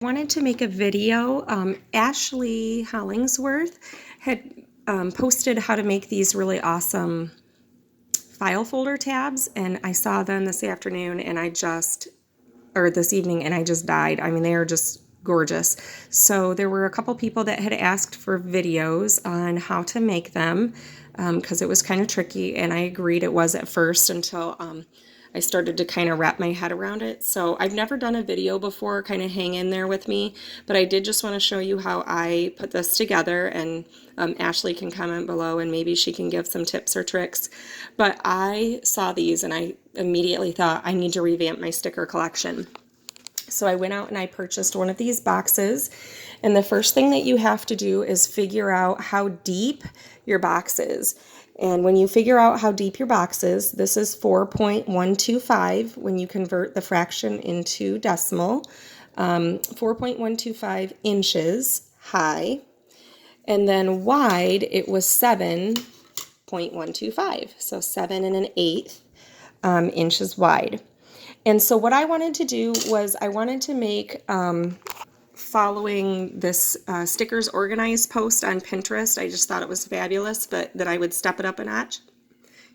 Wanted to make a video. Ashley Hollingsworth had posted how to make these really awesome file folder tabs, and I saw them this afternoon and this evening, and I just died. I mean, they are just gorgeous. So there were a couple people that had asked for videos on how to make them because it was kind of tricky, and I agreed it was at first until I started to kind of wrap my head around it. So I've never done a video before, kind of hang in there with me, but I did just want to show you how I put this together, and Ashley can comment below and maybe she can give some tips or tricks. But I saw these and I immediately thought I need to revamp my sticker collection. So I went out and I purchased one of these boxes, and the first thing that you have to do is figure out how deep your box is. And when you figure out how deep your box is, this is 4.125 when you convert the fraction into decimal, 4.125 inches high, and then wide it was 7.125, so 7 1/8 inches wide. And so what I wanted to do was I wanted to make, following this stickers organized post on Pinterest, I just thought it was fabulous, but that I would step it up a notch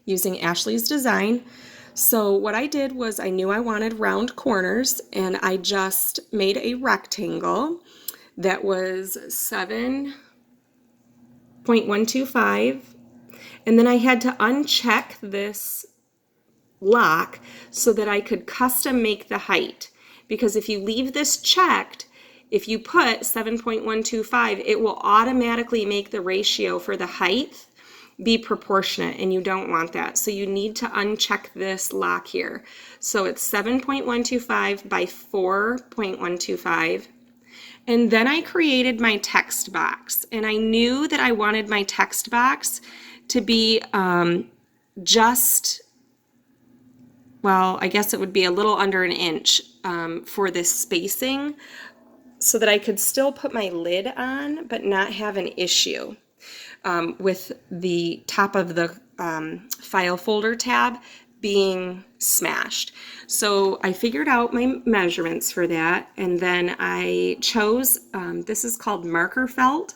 using Ashley's design. So what I did was I knew I wanted round corners, and I just made a rectangle that was 7.125, and then I had to uncheck this lock so that I could custom make the height, because if you leave this checked, if you put 7.125, it will automatically make the ratio for the height be proportionate, and you don't want that. So you need to uncheck this lock here. So it's 7.125 by 4.125. And then I created my text box, and I knew that I wanted my text box to be well, I guess it would be a little under an inch for this spacing, so that I could still put my lid on but not have an issue with the top of the file folder tab being smashed. So I figured out my measurements for that, and then I chose, this is called marker felt.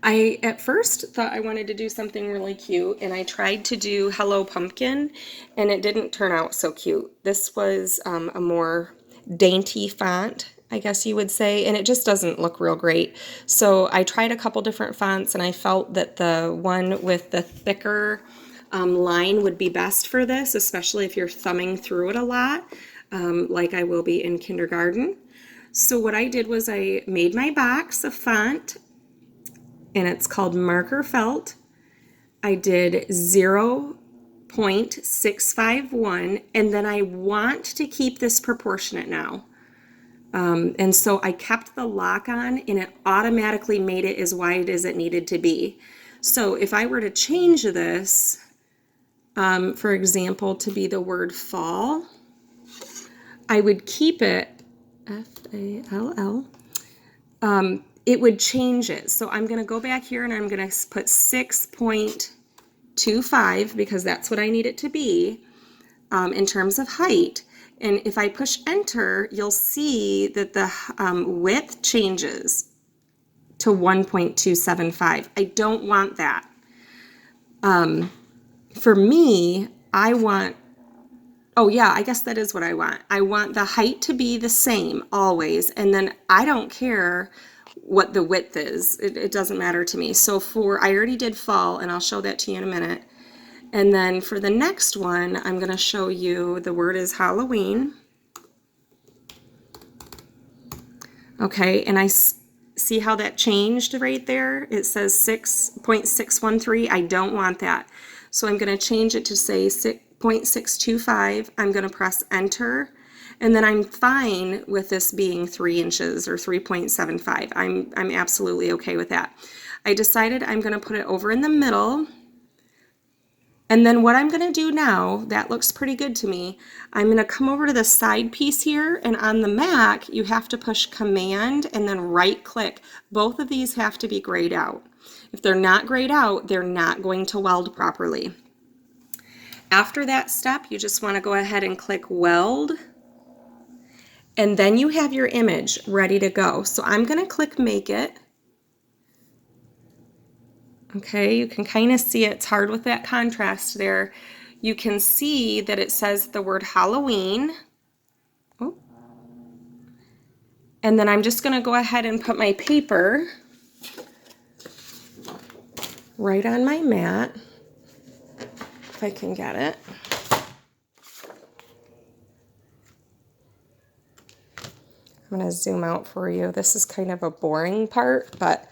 I at first thought I wanted to do something really cute, and I tried to do Hello Pumpkin, and it didn't turn out so cute. This was a more dainty font, I guess you would say, and it just doesn't look real great. So I tried a couple different fonts, and I felt that the one with the thicker line would be best for this, especially if you're thumbing through it a lot, like I will be in kindergarten. So what I did was I made my box of font, and it's called Marker Felt. I did 0.651, and then I want to keep this proportionate now. And so I kept the lock on, and it automatically made it as wide as it needed to be. So if I were to change this, for example, to be the word fall, I would keep it F-A-L-L. It would change it. So I'm going to go back here and I'm going to put 6.25 because that's what I need it to be in terms of height. And if I push enter, you'll see that the width changes to 1.275. I don't want that. For me, I want, oh yeah, I guess that is what I want. I want the height to be the same always, and then I don't care what the width is. It doesn't matter to me. So I already did fall, and I'll show that to you in a minute. And then for the next one, I'm going to show you, the word is Halloween. Okay, and I see how that changed right there. It says 6.613. I don't want that. So I'm going to change it to say 6.625. I'm going to press enter. And then I'm fine with this being 3 inches or 3.75. I'm absolutely okay with that. I decided I'm going to put it over in the middle. And then what I'm going to do now, that looks pretty good to me, I'm going to come over to the side piece here, and on the Mac, you have to push Command and then right click. Both of these have to be grayed out. If they're not grayed out, they're not going to weld properly. After that step, you just want to go ahead and click Weld. And then you have your image ready to go. So I'm going to click Make It. Okay, you can kind of see it's hard with that contrast there. You can see that it says the word Halloween. Oh. And then I'm just going to go ahead and put my paper right on my mat, if I can get it. I'm going to zoom out for you. This is kind of a boring part, but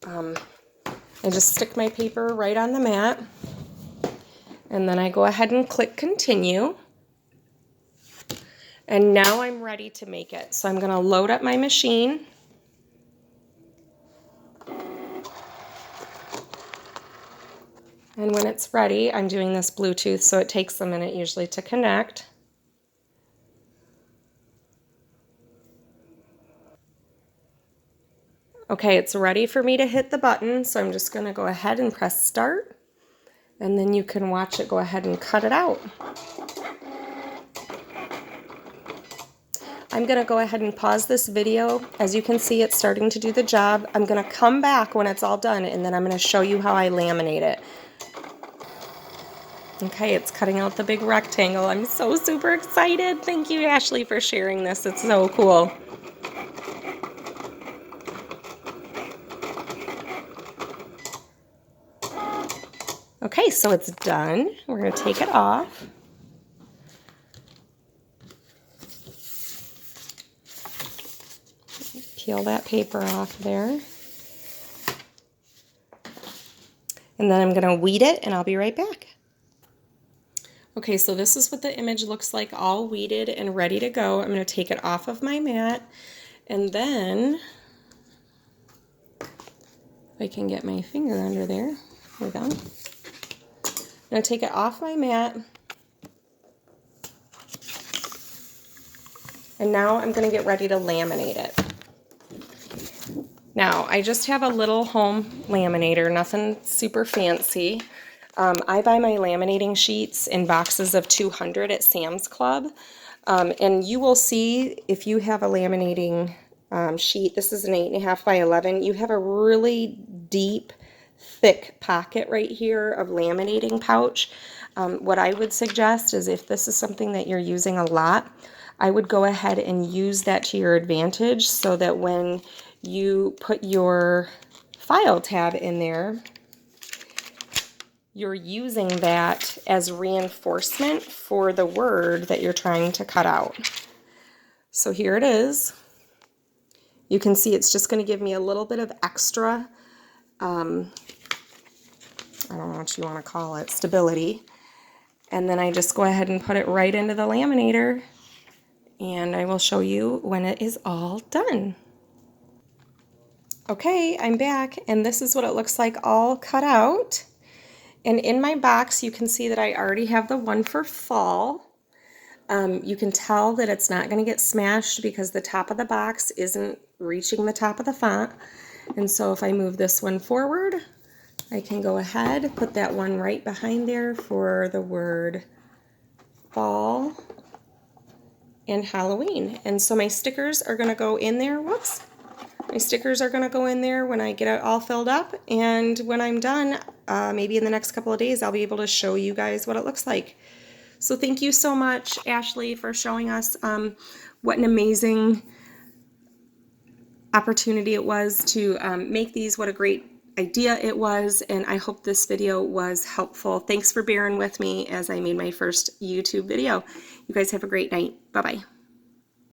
I just stick my paper right on the mat, and then I go ahead and click Continue. And now I'm ready to make it. So I'm going to load up my machine. And when it's ready, I'm doing this Bluetooth, so it takes a minute usually to connect. Okay, it's ready for me to hit the button, so I'm just going to go ahead and press start, and then you can watch it go ahead and cut it out. I'm going to go ahead and pause this video. As you can see, it's starting to do the job. I'm going to come back when it's all done, and then I'm going to show you how I laminate it. Okay, it's cutting out the big rectangle. I'm so super excited. Thank you, Ashley, for sharing this. It's so cool. Okay, so it's done. We're going to take it off. Peel that paper off there. And then I'm going to weed it, and I'll be right back. Okay, so this is what the image looks like, all weeded and ready to go. I'm going to take it off of my mat, and then if I can get my finger under there. There we go. I'm going to take it off my mat, and now I'm going to get ready to laminate it. Now, I just have a little home laminator, nothing super fancy. I buy my laminating sheets in boxes of 200 at Sam's Club. And you will see if you have a laminating sheet, this is an 8.5 by 11, you have a really deep, thick pocket right here of laminating pouch. What I would suggest is if this is something that you're using a lot, I would go ahead and use that to your advantage so that when you put your file tab in there, you're using that as reinforcement for the word that you're trying to cut out. So here it is. You can see it's just going to give me a little bit of extra, I don't know what you want to call it, stability. And then I just go ahead and put it right into the laminator, and I will show you when it is all done. Okay, I'm back, and this is what it looks like all cut out. And in my box, you can see that I already have the one for fall. You can tell that it's not going to get smashed because the top of the box isn't reaching the top of the font. And so if I move this one forward, I can go ahead, put that one right behind there for the word fall and Halloween. And so my stickers are going to go in there. Whoops. My stickers are going to go in there when I get it all filled up, and when I'm done, maybe in the next couple of days, I'll be able to show you guys what it looks like. So thank you so much, Ashley, for showing us what an amazing opportunity it was to make these, what a great idea it was, and I hope this video was helpful. Thanks for bearing with me as I made my first YouTube video. You guys have a great night. Bye-bye.